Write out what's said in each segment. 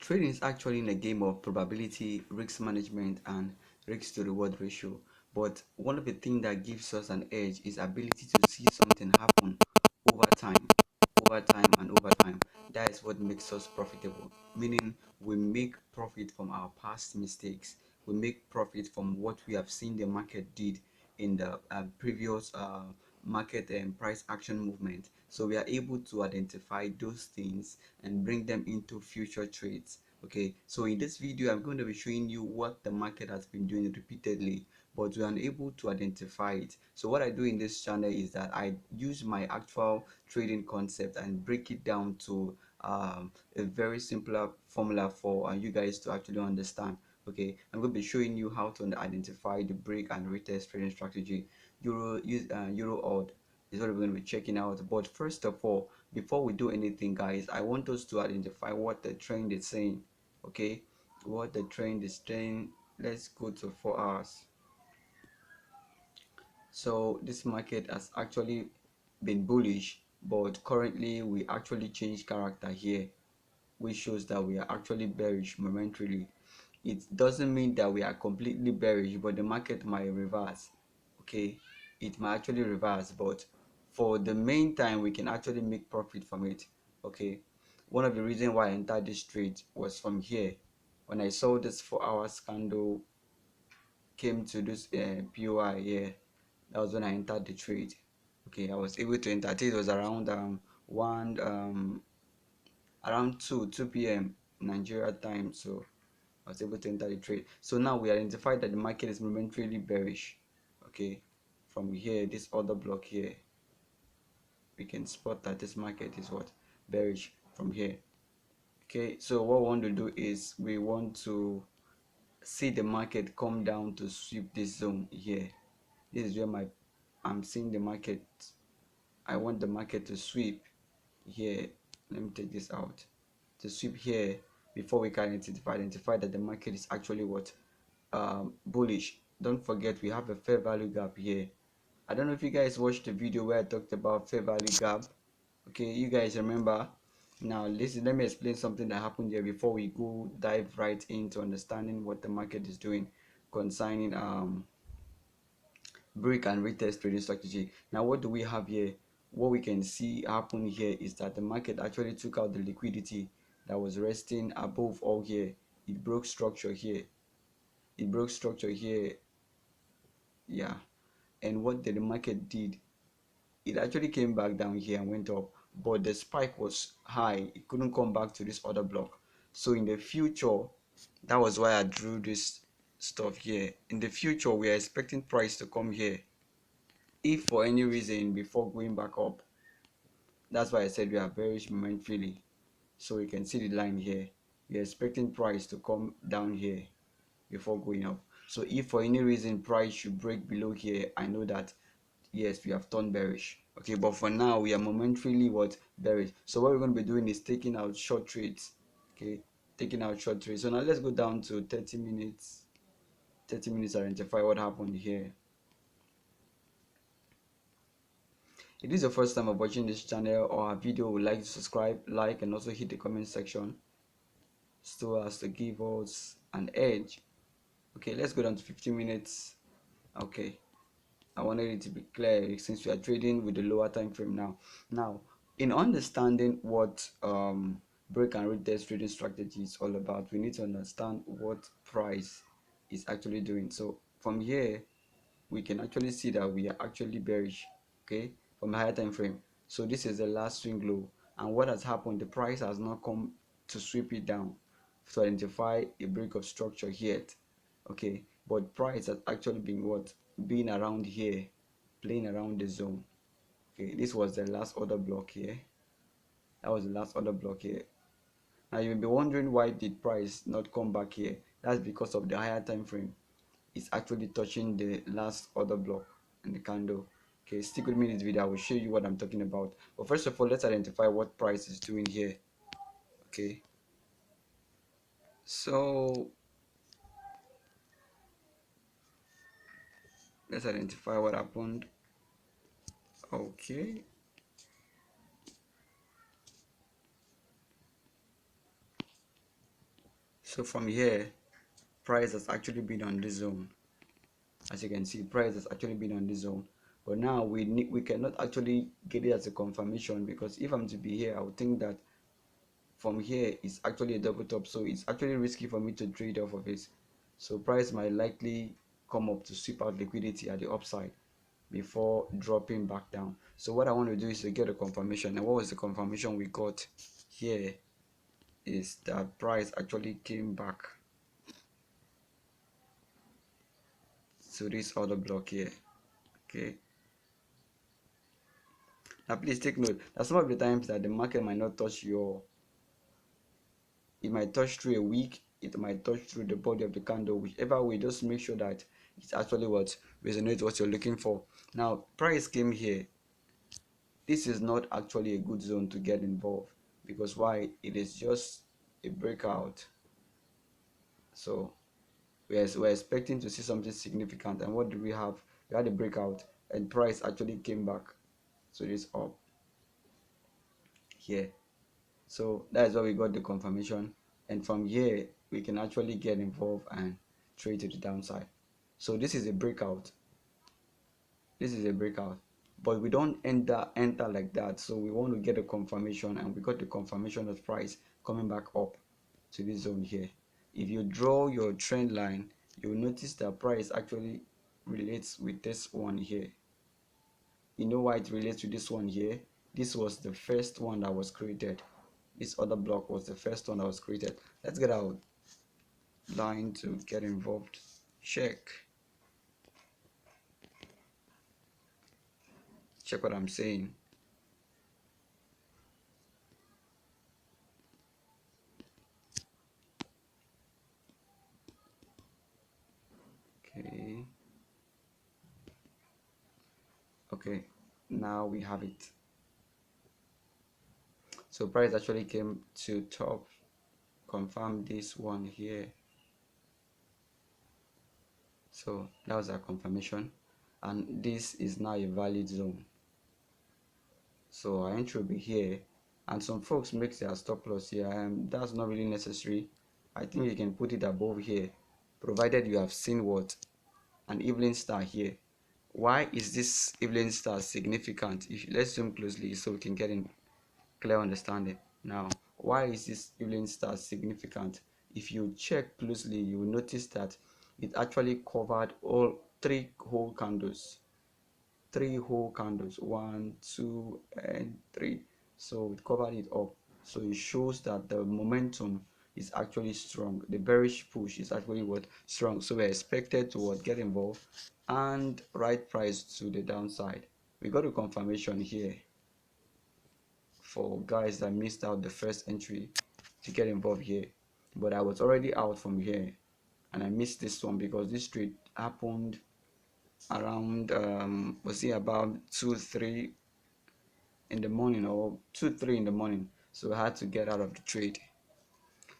Trading is actually in a game of probability, risk management, and risk to reward ratio. But one of the things that gives us an edge is ability to see something happen over time, and over time. That is what makes us profitable. Meaning, we make profit from our past mistakes. We make profit from what we have seen the market did in the previous market and price action movement. So we are able to identify those things and bring them into future trades. Okay, so in this video I'm going to be showing you what the market has been doing repeatedly, but we are unable to identify it. So what I do in this channel is that I use my actual trading concept and break it down to a very simpler formula for you guys to actually understand. Okay, I'm going to be showing you how to identify the break and retest trading strategy. Euro odd is what we're going to be checking out. But first of all, before we do anything, guys, I want us to identify what the trend is saying. Okay, what the trend is saying. Let's go to 4 hours. So this market has actually been bullish, but currently we actually changed character here, which shows that we are actually bearish momentarily. It doesn't mean that we are completely bearish, but the market might reverse. Okay, it might actually reverse, but for the main time we can actually make profit from it. Okay, one of the reasons why I entered this trade was from here. When I saw this 4 hours candle came to this POI here, that was when I entered the trade. Okay, I was able to enter. It was around one around 2 p.m. Nigeria time, so I was able to enter the trade. So now we identified that the market is momentarily bearish. Okay, from here, this other block here, we can spot that this market is what, bearish from here. Okay, so what we want to do is we want to see the market come down to sweep this zone here. This is where I'm seeing the market. I want the market to sweep here. Let me take this out. To sweep here before we can identify that the market is actually what, bullish. Don't forget we have a fair value gap here. I don't know if you guys watched the video where I talked about fair value gap. Okay, you guys remember? Now listen, let me explain something that happened here before we go dive right into understanding what the market is doing concerning break and retest trading strategy. Now what do we have here? What we can see happen here is that the market actually took out the liquidity that was resting above all here. It broke structure here. It broke structure here. Yeah, and what did the market did? It actually came back down here and went up, but the spike was high. It couldn't come back to this other block. So in the future, that was why I drew this stuff here. In the future, we are expecting price to come here if for any reason before going back up. That's why I said we are bearish momentarily. So you can see the line here. We are expecting price to come down here before going up. So if for any reason price should break below here, I know that yes, we have turned bearish. Okay, but for now we are momentarily what, bearish. So what we're going to be doing is taking out short trades. Okay, taking out short trades. So now let's go down to 30 minutes. 30 minutes, identify what happened here. If this is the first time of watching this channel or a video, would like to subscribe, like, and also hit the comment section so as to give us an edge. Okay, let's go down to 15 minutes. Okay, I wanted it to be clear since we are trading with the lower time frame now. Now, in understanding what break and retest trading strategy is all about, we need to understand what price is actually doing. So from here, we can actually see that we are actually bearish. Okay, from a higher time frame. So this is the last swing low, and what has happened? The price has not come to sweep it down to identify a break of structure yet. Okay, but price has actually been what, being around here, playing around the zone. Okay, this was the last order block here. That was the last order block here. Now you'll be wondering why did price not come back here. That's because of the higher time frame. It's actually touching the last order block in the candle. Okay, stick with me in this video. I will show you what I'm talking about. But first of all, let's identify what price is doing here. Okay, so let's identify what happened. Okay, So from here, price has actually been on this zone. As you can see, price has actually been on this zone. But now we cannot actually get it as a confirmation, because if I'm to be here, I would think that from here it's actually a double top, so it's actually risky for me to trade off of it. So price might likely come up to sweep out liquidity at the upside before dropping back down. So what I want to do is to get a confirmation. And what was the confirmation we got here is that price actually came back to this other block here. Okay, now please take note that some of the times that the market might not touch your, it might touch through a wick, it might touch through the body of the candle, whichever way, just make sure that it's actually what resonates what you're looking for. Now price came here. This is not actually a good zone to get involved, because why? It is just a breakout. So we're expecting to see something significant, and what do we have? We had a breakout and price actually came back to this up here. So that's why we got the confirmation, and from here we can actually get involved and trade to the downside. So this is a breakout, this is a breakout, but we don't enter like that. So we want to get a confirmation, and we got the confirmation of price coming back up to this zone here. If you draw your trend line, you'll notice that price actually relates with this one here. You know why it relates to this one here? This was the first one that was created. This other block was the first one that was created. Let's get our line to get involved. Check what I'm saying. Okay, okay, now we have it. So price actually came to top, confirm this one here. So that was our confirmation, and this is now a valid zone. So our entry will be here, and some folks make their stop loss here, and that's not really necessary. I think you can put it above here, provided you have seen what, an evening star here. Why is this evening star significant? If let's zoom closely so we can get in clear understanding. Now, why is this evening star significant? If you check closely, you will notice that it actually covered all three whole candles. Three whole candles, one, two, and three. So it covered it up. So it shows that the momentum is actually strong. The bearish push is actually what strong. So we're expected to what get involved and right price to the downside. We got a confirmation here for guys that missed out the first entry to get involved here. But I was already out from here, and I missed this one because this trade happened around was it about 2-3 in the morning, or 2-3 in the morning. So I had to get out of the trade.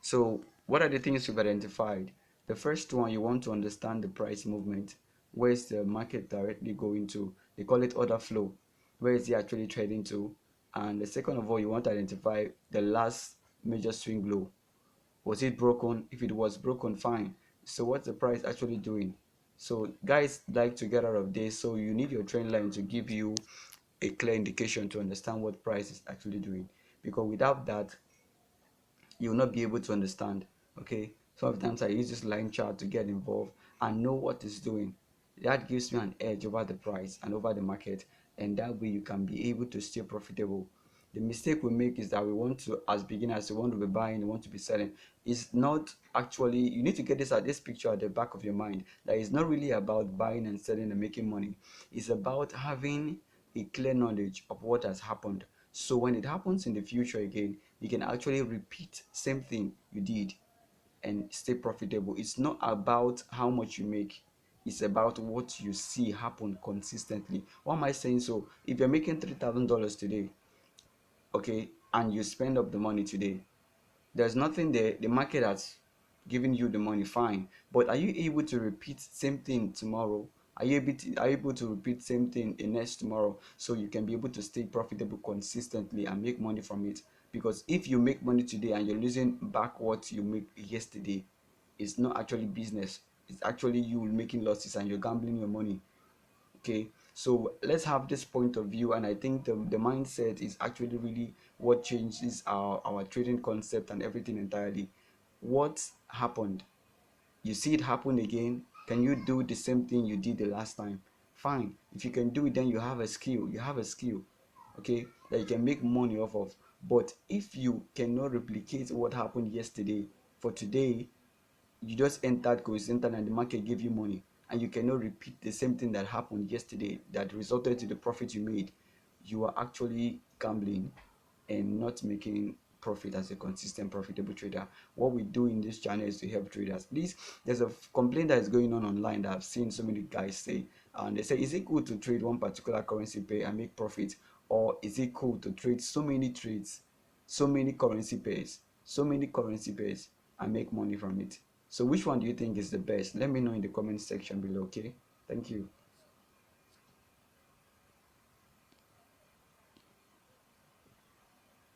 So what are the things you've identified? The first one, you want to understand the price movement. Where is the market directly going to? They call it order flow. Where is it actually trading to? And the second of all, you want to identify the last major swing low. Was it broken? If it was broken, fine. So what's the price actually doing? So guys like to get out of this, so you need your trend line to give you a clear indication to understand what price is actually doing, because without that you will not be able to understand. Okay, sometimes I use this line chart to get involved and know what it's doing. That gives me an edge over the price and over the market, and that way you can be able to stay profitable. The mistake we make is that we want to, as beginners, we want to be buying, we want to be selling. It's not actually, you need to get this picture at the back of your mind, that it's not really about buying and selling and making money. It's about having a clear knowledge of what has happened, so when it happens in the future again, you can actually repeat same thing you did and stay profitable. It's not about how much you make, it's about what you see happen consistently. Why am I saying so? If you're making $3,000 today, okay, and you spend up the money today, there's nothing there, the market has given you the money, fine, but are you able to repeat same thing tomorrow? Are you able to repeat same thing in next tomorrow, so you can be able to stay profitable consistently and make money from it? Because if you make money today and you're losing back what you make yesterday, it's not actually business. It's actually you making losses and you're gambling your money. Okay, so let's have this point of view, and I think the mindset is actually really what changes our trading concept and everything entirely. What happened? You see it happen again. Can you do the same thing you did the last time? Fine. If you can do it, then you have a skill. You have a skill, okay, that you can make money off of. But if you cannot replicate what happened yesterday for today, you just entered coincidentally and the market gave you money, and you cannot repeat the same thing that happened yesterday that resulted to the profit you made, you are actually gambling and not making profit as a consistent profitable trader. What we do in this channel is to help traders. Please, there's a complaint that is going on online that I've seen so many guys say, and they say, is it cool to trade one particular currency pair and make profit, or is it cool to trade so many trades, so many currency pairs, and make money from it? So which one do you think is the best? Let me know in the comment section below, okay? Thank you.